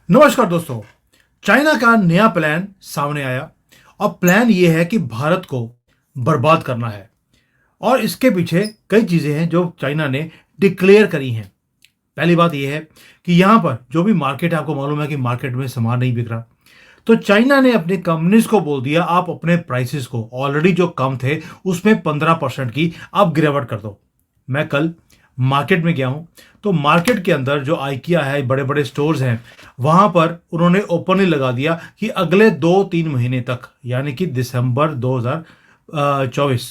नमस्कार दोस्तों। चाइना का नया प्लान सामने आया और प्लान ये है कि भारत को बर्बाद करना है। और इसके पीछे कई चीजें हैं जो चाइना ने डिक्लेयर करी हैं। पहली बात यह है कि यहाँ पर जो भी मार्केट है, आपको मालूम है कि मार्केट में सामान नहीं बिक रहा। तो चाइना ने अपनी कंपनीज को बोल दिया, आप अपने प्राइसेस को ऑलरेडी जो कम थे उसमें 15% की आप गिरावट कर दो। मैं कल मार्केट में गया हूं, तो मार्केट के अंदर जो आइकिया है, बड़े बड़े स्टोर्स हैं, वहां पर उन्होंने ओपनली लगा दिया कि अगले 2-3 महीने तक, यानी कि दिसंबर 2024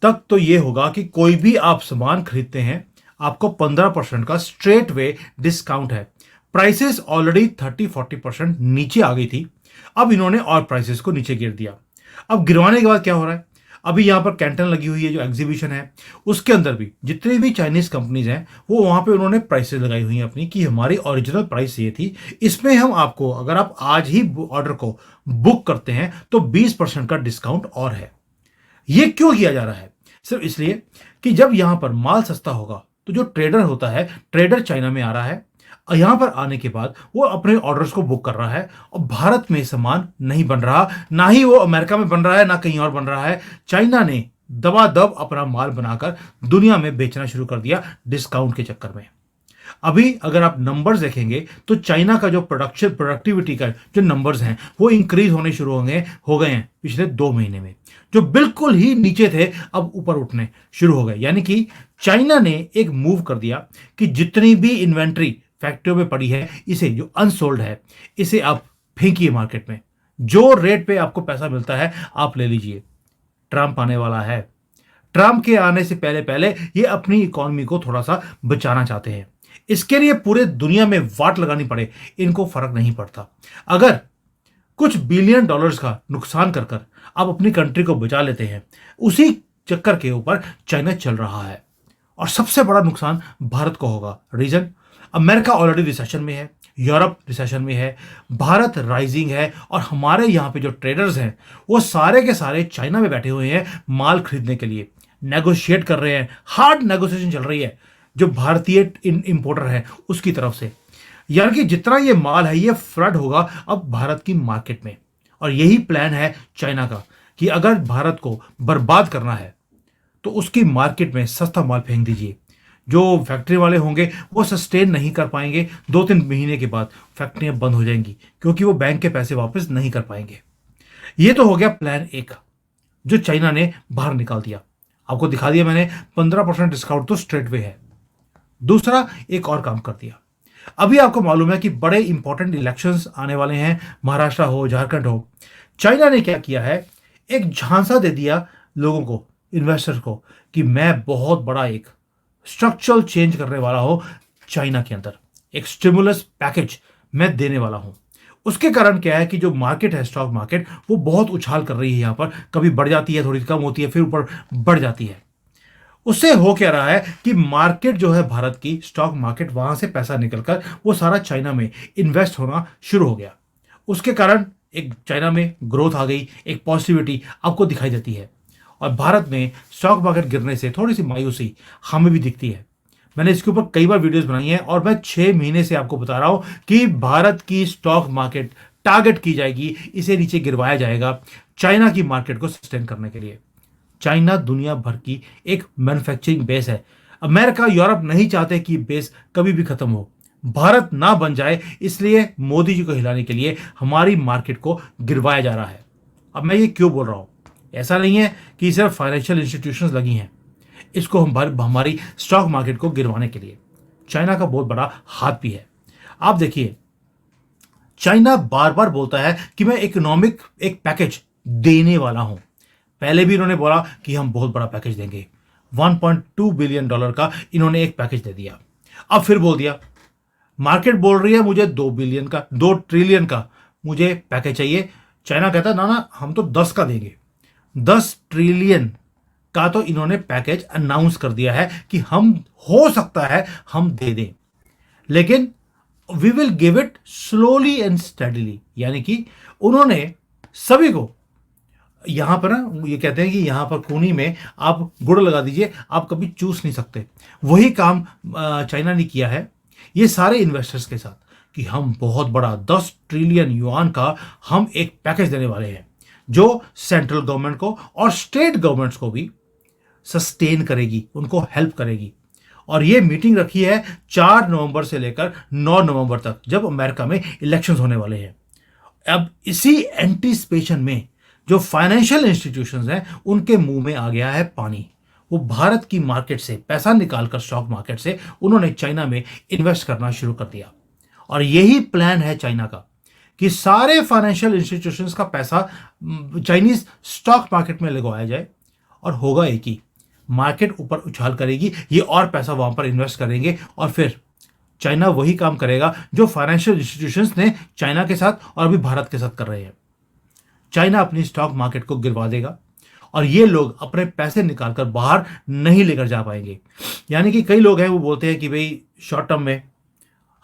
तक तो ये होगा कि कोई भी आप सामान खरीदते हैं, आपको 15% का स्ट्रेट वे डिस्काउंट है। प्राइसेस ऑलरेडी 30-40% नीचे आ गई थी, अब इन्होंने और प्राइसेस को नीचे गिर दिया। अब गिरवाने के बाद क्या हो रहा है, अभी यहाँ पर कैंटन लगी हुई है, जो एग्जीबिशन है उसके अंदर भी जितनी भी चाइनीज कंपनीज हैं वो वहां पे उन्होंने प्राइसेस लगाई हुई हैं अपनी, कि हमारी ओरिजिनल प्राइस ये थी, इसमें हम आपको, अगर आप आज ही ऑर्डर को बुक करते हैं तो 20% का डिस्काउंट और है। ये क्यों किया जा रहा है? सिर्फ इसलिए कि जब यहां पर माल सस्ता होगा तो जो ट्रेडर होता है, ट्रेडर चाइना में आ रहा है और यहां पर आने के बाद वो अपने ऑर्डर्स को बुक कर रहा है और भारत में सामान नहीं बन रहा, ना ही वो अमेरिका में बन रहा है, ना कहीं और बन रहा है। चाइना ने दबादब अपना माल बनाकर दुनिया में बेचना शुरू कर दिया डिस्काउंट के चक्कर में। अभी अगर आप नंबर्स देखेंगे तो चाइना का जो प्रोडक्टिविटी का जो नंबर्स हैं वो इंक्रीज होने शुरू हो गए हैं पिछले 2 महीने में। जो बिल्कुल ही नीचे थे अब ऊपर उठने शुरू हो गए। यानी कि चाइना ने एक मूव कर दिया कि जितनी भी इन्वेंट्री फैक्ट्रियों में पड़ी है, इसे जो अनसोल्ड है, इसे आप फेंकिए मार्केट में, जो रेट पे आपको पैसा मिलता है आप ले लीजिए। ट्रंप आने वाला है। ट्रंप के आने से पहले पहले ये अपनी इकोनॉमी को थोड़ा सा बचाना चाहते हैं। इसके लिए पूरे दुनिया में वाट लगानी पड़े, इनको फर्क नहीं पड़ता। अगर कुछ बिलियन डॉलर्स का नुकसान कर कर आप अपनी कंट्री को बचा लेते हैं, उसी चक्कर के ऊपर चाइना चल रहा है। और सबसे बड़ा नुकसान भारत को होगा। रीजन, अमेरिका ऑलरेडी रिसेशन में है, यूरोप रिसेशन में है, भारत राइजिंग है, और हमारे यहाँ पे जो ट्रेडर्स हैं वो सारे के सारे चाइना में बैठे हुए हैं माल खरीदने के लिए, नेगोशिएट कर रहे हैं, हार्ड नेगोशिएशन चल रही है जो भारतीय इंपोर्टर है उसकी तरफ से। यानी कि जितना ये माल है ये फ्लड होगा अब भारत की मार्केट में। और यही प्लान है चाइना का कि अगर भारत को बर्बाद करना है तो उसकी मार्केट में सस्ता माल फेंक दीजिए। जो फैक्ट्री वाले होंगे वो सस्टेन नहीं कर पाएंगे, 2-3 महीने के बाद फैक्ट्रियां बंद हो जाएंगी क्योंकि वो बैंक के पैसे वापस नहीं कर पाएंगे। ये तो हो गया प्लान एक जो चाइना ने बाहर निकाल दिया। आपको दिखा दिया मैंने, 15% डिस्काउंट तो स्ट्रेट वे है। दूसरा एक और काम कर दिया। अभी आपको मालूम है कि बड़े इंपॉर्टेंट इलेक्शंस आने वाले हैं, महाराष्ट्र हो, झारखंड हो। चाइना ने क्या किया है, एक झांसा दे दिया लोगों को, इन्वेस्टर्स को, कि मैं बहुत बड़ा एक स्ट्रक्चरल चेंज करने वाला हूं चाइना के अंदर, एक स्टिमुलस पैकेज मैं देने वाला हूं। उसके कारण क्या है कि जो मार्केट है, स्टॉक मार्केट, वो बहुत उछाल कर रही है। यहां पर कभी बढ़ जाती है, थोड़ी कम होती है, फिर ऊपर बढ़ जाती है। उससे हो क्या रहा है कि मार्केट जो है भारत की स्टॉक मार्केट, वहां से पैसा निकलकर वो सारा चाइना में इन्वेस्ट होना शुरू हो गया। उसके कारण एक चाइना में ग्रोथ आ गई, एक पॉजिटिविटी आपको दिखाई देती है। और भारत में स्टॉक मार्केट गिरने से थोड़ी सी मायूसी हमें भी दिखती है। मैंने इसके ऊपर कई बार वीडियोस बनाई हैं और मैं 6 महीने से आपको बता रहा हूं कि भारत की स्टॉक मार्केट टारगेट की जाएगी, इसे नीचे गिरवाया जाएगा चाइना की मार्केट को सस्टेन करने के लिए। चाइना दुनिया भर की एक मैन्युफैक्चरिंग बेस है। अमेरिका, यूरोप नहीं चाहते कि बेस कभी भी खत्म हो, भारत ना बन जाए, इसलिए मोदी जी को हिलाने के लिए हमारी मार्केट को गिरवाया जा रहा है। अब मैं ये क्यों बोल रहा हूं, ऐसा नहीं है कि सिर्फ फाइनेंशियल इंस्टीट्यूशंस लगी हैं इसको हमारी स्टॉक मार्केट को गिरवाने के लिए। चाइना का बहुत बड़ा हाथ भी है। आप देखिए, चाइना बार बार बोलता है कि मैं इकोनॉमिक एक पैकेज देने वाला हूं। पहले भी इन्होंने बोला कि हम बहुत बड़ा पैकेज देंगे, $1.2 बिलियन का इन्होंने एक पैकेज दे दिया। अब फिर बोल दिया, मार्केट बोल रही है मुझे 2 ट्रिलियन का मुझे पैकेज चाहिए। चाइना कहता है ना ना, हम तो 10 का देंगे। 10 ट्रिलियन का तो इन्होंने पैकेज अनाउंस कर दिया है कि हम, हो सकता है हम दे दें, लेकिन we will give it slowly and steadily. यानी कि उन्होंने सभी को यहां पर ना, ये कहते हैं कि यहां पर खूनी में आप गुड़ लगा दीजिए, आप कभी चूस नहीं सकते। वही काम चाइना ने किया है ये सारे इन्वेस्टर्स के साथ। कि हम बहुत बड़ा 10 ट्रिलियन युआन का हम एक पैकेज देने वाले हैं जो सेंट्रल गवर्नमेंट को और स्टेट गवर्नमेंट्स को भी सस्टेन करेगी, उनको हेल्प करेगी। और ये मीटिंग रखी है 4 नवंबर से लेकर 9 नवंबर तक, जब अमेरिका में इलेक्शंस होने वाले हैं। अब इसी एंटीसिपेशन में जो फाइनेंशियल इंस्टीट्यूशंस हैं उनके मुंह में आ गया है पानी। वो भारत की मार्केट से पैसा निकालकर स्टॉक मार्केट से उन्होंने चाइना में इन्वेस्ट करना शुरू कर दिया। और यही प्लान है चाइना का कि सारे फाइनेंशियल इंस्टीट्यूशंस का पैसा चाइनीज स्टॉक मार्केट में लगवाया जाए, और होगा एक ही, मार्केट ऊपर उछाल करेगी, ये और पैसा वहां पर इन्वेस्ट करेंगे, और फिर चाइना वही काम करेगा जो फाइनेंशियल इंस्टीट्यूशंस ने चाइना के साथ और अभी भारत के साथ कर रहे हैं। चाइना अपनी स्टॉक मार्केट को गिरवा देगा और ये लोग अपने पैसे निकालकर बाहर नहीं लेकर जा पाएंगे। यानी कि कई लोग हैं वो बोलते हैं कि भाई शॉर्ट टर्म में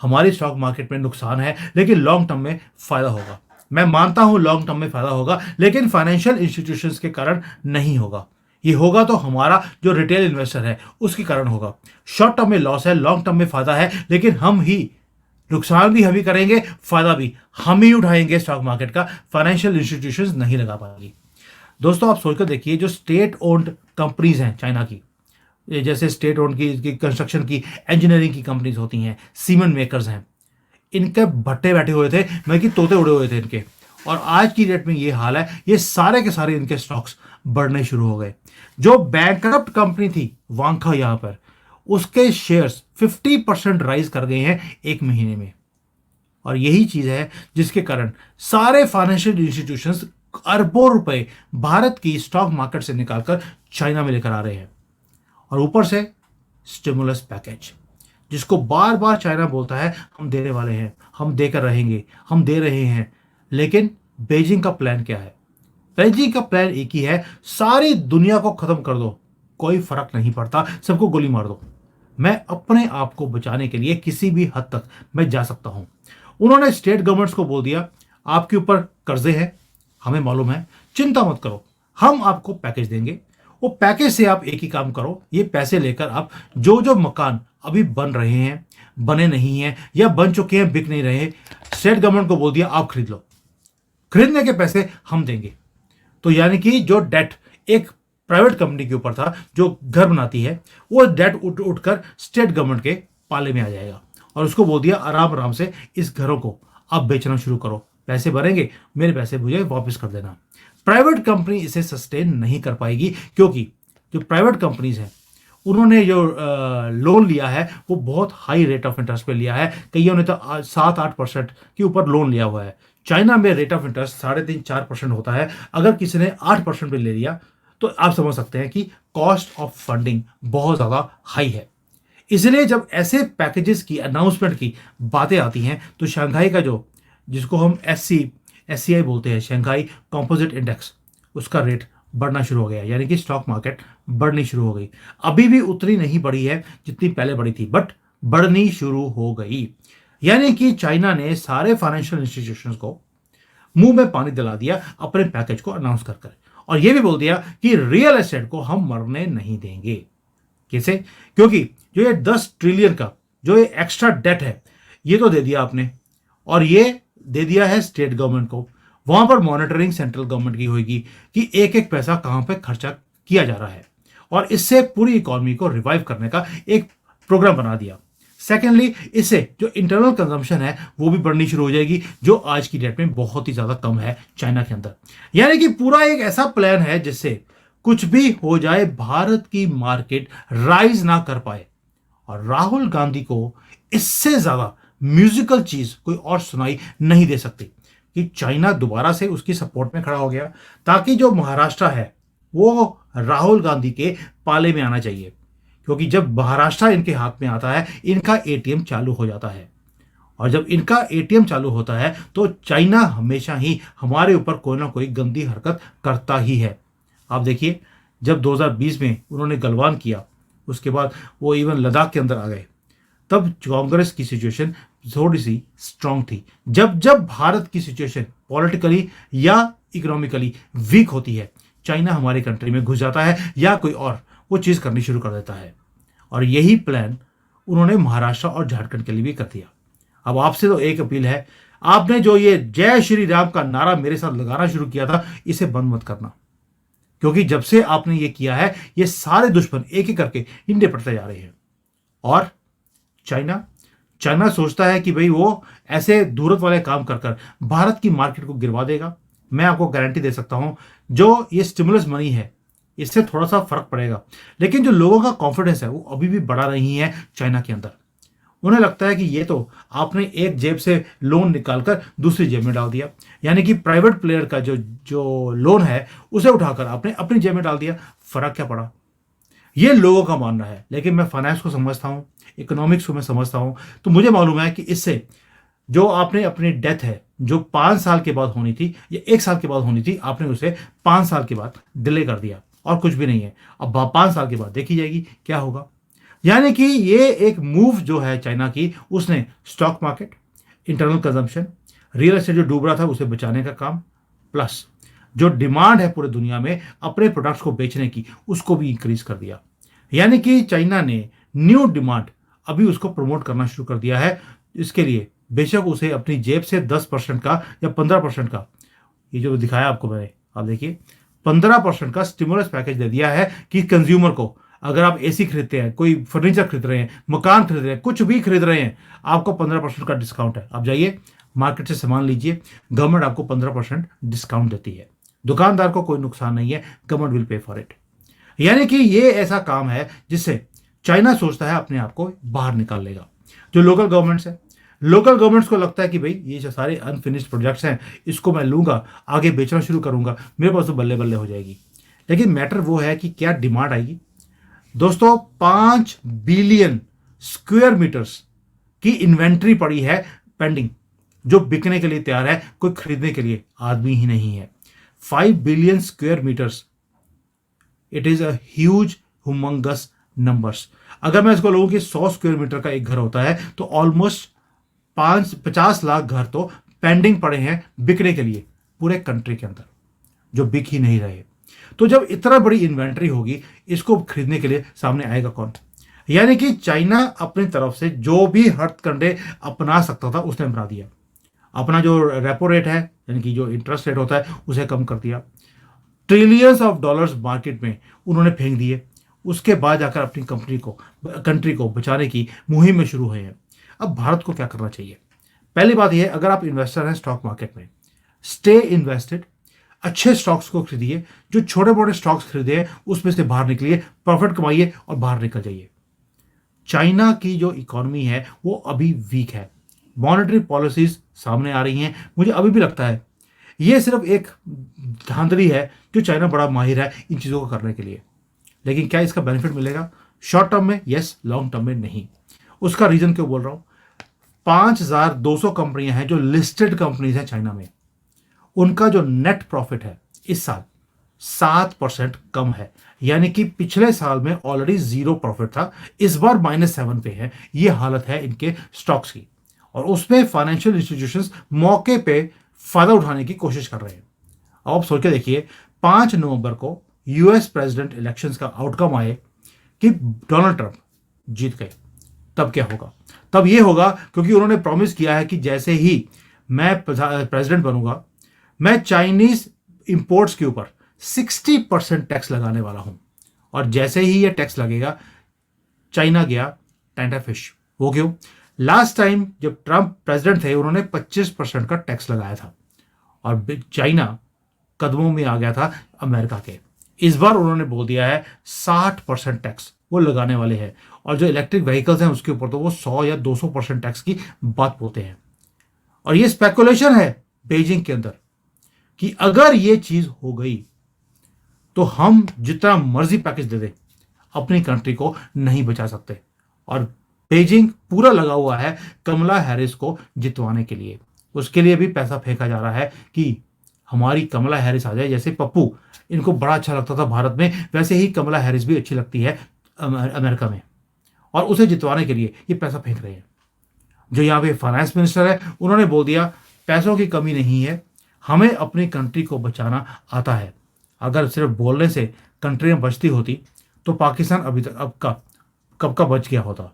हमारी स्टॉक मार्केट में नुकसान है लेकिन लॉन्ग टर्म में फायदा होगा। मैं मानता हूं लॉन्ग टर्म में फायदा होगा, लेकिन फाइनेंशियल इंस्टीट्यूशंस के कारण नहीं होगा। ये होगा तो हमारा जो रिटेल इन्वेस्टर है उसके कारण होगा। शॉर्ट टर्म में लॉस है, लॉन्ग टर्म में फायदा है, लेकिन हम ही नुकसान भी हम ही करेंगे, फायदा भी हम ही उठाएंगे स्टॉक मार्केट का, फाइनेंशियल इंस्टीट्यूशंस नहीं लगा पाएंगी। दोस्तों आप सोचकर देखिए, जो स्टेट ओन्ड कंपनीज हैं चाइना की, ये जैसे स्टेट ओन्ड की कंस्ट्रक्शन की, इंजीनियरिंग की कंपनीज होती हैं, सीमेंट मेकर्स हैं, इनके भट्टे बैठे हुए थे, मैं कि तोते उड़े हुए थे इनके। और आज की डेट में ये हाल है, ये सारे के सारे इनके स्टॉक्स बढ़ने शुरू हो गए। जो बैंकरप्ट कंपनी थी वांखा यहां पर, उसके शेयर्स 50% राइज कर गए हैं एक महीने में। और यही चीज है जिसके कारण सारे फाइनेंशियल इंस्टीट्यूशंस अरबों रुपए भारत की स्टॉक मार्केट से निकालकर चाइना में लेकर आ रहे हैं। और ऊपर से स्टिमुलस पैकेज, जिसको बार बार चाइना बोलता है हम देने वाले हैं, हम देकर रहेंगे, हम दे रहे हैं। लेकिन बेजिंग का प्लान क्या है? बेजिंग का प्लान एक ही है, सारी दुनिया को खत्म कर दो, कोई फर्क नहीं पड़ता, सबको गोली मार दो, मैं अपने आप को बचाने के लिए किसी भी हद तक मैं जा सकता हूं। उन्होंने स्टेट गवर्नमेंट्स को बोल दिया आपके ऊपर कर्जे हैं, हमें मालूम है, चिंता मत करो, हम आपको पैकेज देंगे। वो पैकेज से आप एक ही काम करो, ये पैसे लेकर आप जो जो मकान अभी बन रहे हैं, बने नहीं हैं या बन चुके हैं, बिक नहीं रहे, स्टेट गवर्नमेंट को बोल दिया आप खरीद लो, खरीदने के पैसे हम देंगे। तो यानी कि जो डेट एक प्राइवेट कंपनी के ऊपर था जो घर बनाती है, वो डेट उठकर स्टेट गवर्नमेंट के पाले में आ जाएगा। और उसको बोल दिया आराम आराम से इस घरों को आप बेचना शुरू करो, पैसे भरेंगे, मेरे पैसे मुझे वापस कर देना। प्राइवेट कंपनी इसे सस्टेन नहीं कर पाएगी, क्योंकि जो प्राइवेट कंपनीज हैं उन्होंने जो लोन लिया है वो बहुत हाई रेट ऑफ इंटरेस्ट पे लिया है। कईयों ने तो 7-8% के ऊपर लोन लिया हुआ है। चाइना में रेट ऑफ इंटरेस्ट 3.5-4% होता है। अगर किसी ने 8% पे ले लिया तो आप समझ सकते हैं कि कॉस्ट ऑफ फंडिंग बहुत ज़्यादा हाई है। इसलिए जब ऐसे पैकेजेस की अनाउंसमेंट की बातें आती हैं तो शंघाई का जो, जिसको हम SCI बोलते हैं, शंघाई कंपोजिट इंडेक्स, उसका रेट बढ़ना शुरू हो गया। यानी कि स्टॉक मार्केट बढ़नी शुरू हो गई। अभी भी उतनी नहीं बढ़ी है जितनी पहले बढ़ी थी, बट बढ़नी शुरू हो गई। यानी कि चाइना ने सारे फाइनेंशियल इंस्टीट्यूशंस को मुंह में पानी दिला दिया अपने पैकेज को अनाउंस कर, और यह भी बोल दिया कि रियल एस्टेट को हम मरने नहीं देंगे। कैसे? क्योंकि जो ये 10 ट्रिलियन का जो ये एक्स्ट्रा डेट है, ये तो दे दिया आपने, और ये दे दिया है स्टेट गवर्नमेंट को। वहां पर मॉनिटरिंग सेंट्रल गवर्नमेंट की होगी कि एक एक पैसा कहां पे खर्चा किया जा रहा है, और इससे पूरी इकोनॉमी को रिवाइव करने का एक प्रोग्राम बना दिया। सेकेंडली, इससे जो इंटरनल कंजम्पशन है वो भी बढ़नी शुरू हो जाएगी, जो आज की डेट में बहुत ही ज्यादा कम है चाइना के अंदर। यानी कि पूरा एक ऐसा प्लान है जिससे कुछ भी हो जाए भारत की मार्केट राइज ना कर पाए। और राहुल गांधी को इससे ज्यादा म्यूजिकल चीज कोई और सुनाई नहीं दे सकती कि चाइना दोबारा से उसकी सपोर्ट में खड़ा हो गया, ताकि जो महाराष्ट्र है वो राहुल गांधी के पाले में आना चाहिए। क्योंकि जब महाराष्ट्र इनके हाथ में आता है, इनका ATM चालू हो जाता है, और जब इनका ATM चालू होता है तो चाइना हमेशा ही हमारे ऊपर कोई ना कोई गंदी हरकत करता ही है। आप देखिए, जब 2020 में उन्होंने गलवान किया, उसके बाद वो इवन लद्दाख के अंदर आ गए, तब कांग्रेस की सिचुएशन थोड़ी सी स्ट्रांग थी। जब जब भारत की सिचुएशन पॉलिटिकली या इकोनॉमिकली वीक होती है, चाइना हमारे कंट्री में घुस जाता है या कोई और वो चीज़ करनी शुरू कर देता है। और यही प्लान उन्होंने महाराष्ट्र और झारखंड के लिए भी कर दिया। अब आपसे तो एक अपील है, आपने जो ये जय श्री राम का नारा मेरे साथ लगाना शुरू किया था, इसे बंद मत करना, क्योंकि जब से आपने ये किया है, ये सारे दुश्मन एक एक करके इंडिया पड़ते जा रहे हैं। और चाइना चाइना सोचता है कि भाई वो ऐसे दूरत वाले काम कर कर भारत की मार्केट को गिरवा देगा। मैं आपको गारंटी दे सकता हूं, जो ये स्टिमुलस मनी है, इससे थोड़ा सा फर्क पड़ेगा, लेकिन जो लोगों का कॉन्फिडेंस है वो अभी भी बढ़ा नहीं है चाइना के अंदर। उन्हें लगता है कि ये तो आपने एक जेब से लोन निकालकर दूसरी जेब में डाल दिया, यानी कि प्राइवेट प्लेयर का जो जो लोन है उसे उठाकर आपने अपनी जेब में डाल दिया, फर्क क्या पड़ा। ये लोगों का मानना है, लेकिन मैं फाइनेंस को समझता हूं, इकोनॉमिक्स को मैं समझता हूं, तो मुझे मालूम है कि इससे जो आपने अपनी डेथ है, जो 5 साल के बाद होनी थी या 1 साल के बाद होनी थी, आपने उसे 5 साल के बाद डिले कर दिया और कुछ भी नहीं है। अब 5 साल के बाद देखी जाएगी क्या होगा। यानी कि ये एक मूव जो है चाइना की, उसने stock market, internal consumption, real estate जो डूब रहा था उसे बचाने का काम, प्लस जो डिमांड है पूरे दुनिया में अपने प्रोडक्ट्स को बेचने की, उसको भी इंक्रीज कर दिया। यानी कि चाइना ने न्यू डिमांड अभी उसको प्रमोट करना शुरू कर दिया है। इसके लिए बेशक उसे अपनी जेब से 10% का या 15% का, ये जो दिखाया आपको मैंने, आप देखिए 15% का स्टिमुलस पैकेज दे दिया है कि कंज्यूमर को, अगर आप एसी खरीदते हैं, कोई फर्नीचर खरीद रहे हैं, मकान खरीद रहे हैं, कुछ भी खरीद रहे हैं, आपको 15% का डिस्काउंट है। आप जाइए मार्केट से सामान लीजिए, गवर्नमेंट आपको 15% डिस्काउंट देती है। दुकानदार को कोई नुकसान नहीं है, government will pay for it. यानी कि ये ऐसा काम है जिससे चाइना सोचता है अपने आप को बाहर निकाल लेगा। जो लोकल गवर्नमेंट्स है, लोकल गवर्नमेंट्स को लगता है कि भाई ये जो सारे अनफिनिश्ड प्रोजेक्ट्स हैं, इसको मैं लूंगा, आगे बेचना शुरू करूंगा, मेरे पास तो बल्ले बल्ले हो जाएगी। लेकिन मैटर वो है कि क्या डिमांड आएगी। दोस्तों 5 बिलियन स्क्वायर मीटर्स की इन्वेंट्री पड़ी है पेंडिंग, जो बिकने के लिए तैयार है, कोई खरीदने के लिए आदमी ही नहीं है। 5 billion square meters, it is a huge humongous numbers. अगर मैं इसको लोगों कि 100 स्क्वायर मीटर का एक घर होता है, तो ऑलमोस्ट 50 लाख घर तो पेंडिंग पड़े हैं बिकने के लिए पूरे कंट्री के अंदर, जो बिक ही नहीं रहे। तो जब इतना बड़ी इन्वेंट्री होगी, इसको खरीदने के लिए सामने आएगा कौन। यानी कि चाइना अपनी तरफ से जो भी हथकंडे अपना सकता था उसने अपना दिया। अपना जो रेपो रेट है, यानी कि जो इंटरेस्ट रेट होता है, उसे कम कर दिया। ट्रिलियंस ऑफ डॉलर्स मार्केट में उन्होंने फेंक दिए। उसके बाद जाकर अपनी कंट्री को बचाने की मुहिम में शुरू हुए हैं। अब भारत को क्या करना चाहिए। पहली बात यह, अगर आप इन्वेस्टर हैं स्टॉक मार्केट में, स्टे इन्वेस्टेड, अच्छे स्टॉक्स को खरीदिए। जो छोटे मोटे स्टॉक्स खरीदे हैं उसमें से बाहर निकलिए, प्रॉफिट कमाइए और बाहर निकल जाइए। चाइना की जो इकोनॉमी है वो अभी वीक है, मॉनेटरी पॉलिसीज सामने आ रही हैं। मुझे अभी भी लगता है ये सिर्फ एक धांधली है, जो चाइना बड़ा माहिर है इन चीज़ों को करने के लिए। लेकिन क्या इसका बेनिफिट मिलेगा शॉर्ट टर्म में? यस, लॉन्ग टर्म में नहीं। उसका रीजन क्यों बोल रहा हूं, 5200 कंपनियां हैं जो लिस्टेड कंपनीज हैं चाइना में। उनका जो नेट प्रॉफिट है इस साल 7% कम है, यानी कि पिछले साल में ऑलरेडी 0 प्रॉफिट था, इस बार -7 पे है। ये हालत है इनके स्टॉक्स की, और उसमें फाइनेंशियल इंस्टीट्यूशंस मौके पे फायदा उठाने की कोशिश कर रहे हैं। अब आप सोच के देखिए, 5 नवंबर को यूएस प्रेसिडेंट इलेक्शंस का आउटकम आए कि डोनाल्ड ट्रंप जीत गए, तब क्या होगा? तब ये होगा क्योंकि उन्होंने प्रॉमिस किया है कि जैसे ही मैं प्रेसिडेंट बनूंगा, मैं चाइनीज इंपोर्ट्स के ऊपर 60% टैक्स लगाने वाला हूं। और जैसे ही ये टैक्स लगेगा, चाइना गया टेंडर फिश। वो क्यों? लास्ट टाइम जब ट्रंप प्रेसिडेंट थे, उन्होंने 25% का टैक्स लगाया था और चाइना कदमों में आ गया था अमेरिका के। इस बार उन्होंने बोल दिया है 60% टैक्स वो लगाने वाले हैं, और जो इलेक्ट्रिक व्हीकल्स हैं उसके ऊपर तो वो 100 या 200% टैक्स की बात बोलते हैं। और ये स्पेकुलेशन है बीजिंग के अंदर कि अगर ये चीज हो गई तो हम जितना मर्जी पैकेज दे दें, अपनी कंट्री को नहीं बचा सकते। और बीजिंग पूरा लगा हुआ है कमला हैरिस को जितवाने के लिए। उसके लिए भी पैसा फेंका जा रहा है कि हमारी कमला हैरिस आ जाए। जैसे पप्पू इनको बड़ा अच्छा लगता था भारत में, वैसे ही कमला हैरिस भी अच्छी लगती है अमेरिका में, और उसे जितवाने के लिए ये पैसा फेंक रहे हैं। जो यहाँ पे फाइनेंस मिनिस्टर है, उन्होंने बोल दिया पैसों की कमी नहीं है, हमें अपनी कंट्री को बचाना आता है। अगर सिर्फ बोलने से कंट्रियां बचती होती तो पाकिस्तान अभी तक कब का बच गया होता।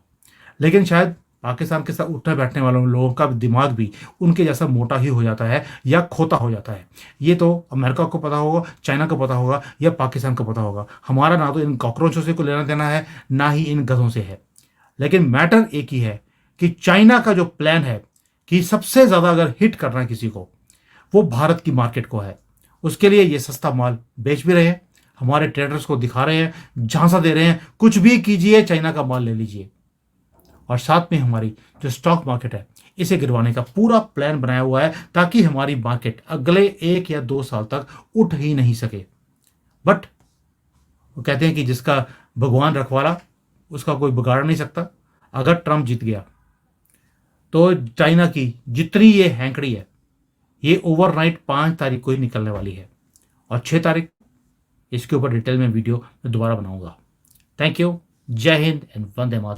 लेकिन शायद पाकिस्तान के साथ उठने बैठने वालों लोगों का दिमाग भी उनके जैसा मोटा ही हो जाता है या खोता हो जाता है। ये तो अमेरिका को पता होगा, चाइना को पता होगा या पाकिस्तान को पता होगा। हमारा ना तो इन कॉकरोचों से कोई लेना देना है, ना ही इन गधों से है। लेकिन मैटर एक ही है कि चाइना का जो प्लान है कि सबसे ज्यादा अगर हिट करना है किसी को, वो भारत की मार्केट को है। उसके लिए ये सस्ता माल बेच भी रहे हैं, हमारे ट्रेडर्स को दिखा रहे हैं, झांसा दे रहे हैं, कुछ भी कीजिए, चाइना का माल ले लीजिए। और साथ में हमारी जो स्टॉक मार्केट है, इसे गिरवाने का पूरा प्लान बनाया हुआ है ताकि हमारी मार्केट अगले 1 या 2 साल तक उठ ही नहीं सके। बट वो कहते हैं कि जिसका भगवान रखवाला, उसका कोई बिगाड़ नहीं सकता। अगर ट्रंप जीत गया तो चाइना की जितनी ये हैंकड़ी है, ये ओवरनाइट 5 तारीख को ही निकलने वाली है। और 6 तारीख इसके ऊपर डिटेल में वीडियो मैं दोबारा बनाऊंगा। Thank you. जय हिंद एंड वंदे मातरम।